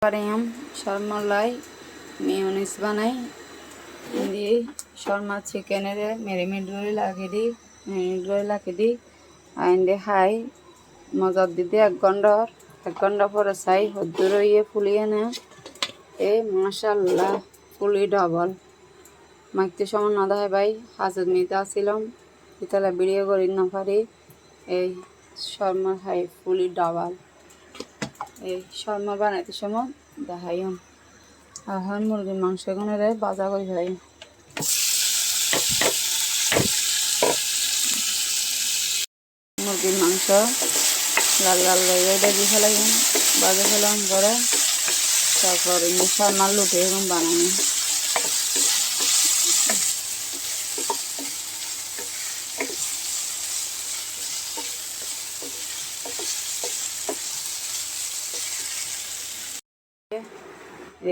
हम शर्मालाई मेयोनीज बनाई दी Sharma chicken marinate लागे दी आइंदे खाई मजा दीदी 1 घंटा पर चाई हद्दूर ফুলিয়ে না মাশাআল্লাহ ফুলি ডাবল মাইতে সময় না দেয় ভাই হাজত নিতে আসছিলাম ইতালা ভিডিও করি না পারি এই শর্মা খাই ফুলি ডাবল এই শর্মা বানাইতে সময় দেখাইম আর মুরগির মাংস এখানে বাজা করে ফেলাই মুরগির মাংস লাল লাল দিয়ে ফেলাই বাজা ফেলাম পরে তারপর শর্মার লুটে এরকম বানাই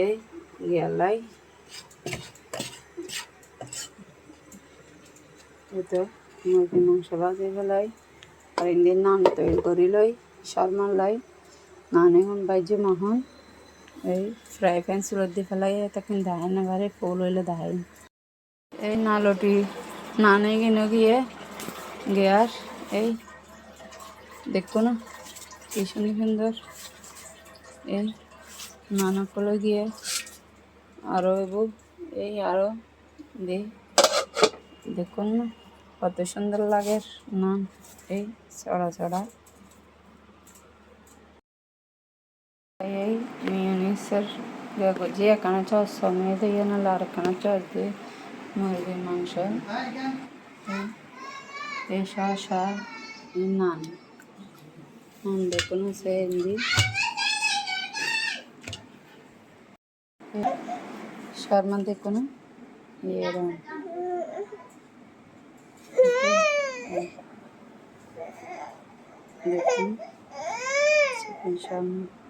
এই গেলাই তো মুরগির মাংস ভাজি ফেলাই আর ইন্দিন নান তৈরি করি লই শর্মার লাই নান এখন বাইজু মহন এই ফ্রাই প্যান চুলত দি ফেলাই তখন দাহাই না বারে ফুল হইলে দাহাই এই নালটি নানে কিনে গিয়ে গিয়ার এই দেখো না কি সুন্দর এই নানা কলে গিয়ে আরও এই আরও দেখুন না কত সুন্দর লাগে নান এই চড়া চড়া এই মেয়োনিজের যে এখানে চস মেয়ে দিয়ে না আর এখানে চস দিয়ে মুরগির মাংস এই শসা এই নান দেখুন সে হিন্দি শর্মা দেখুন এরকম দেখুন চিকেন শর্মা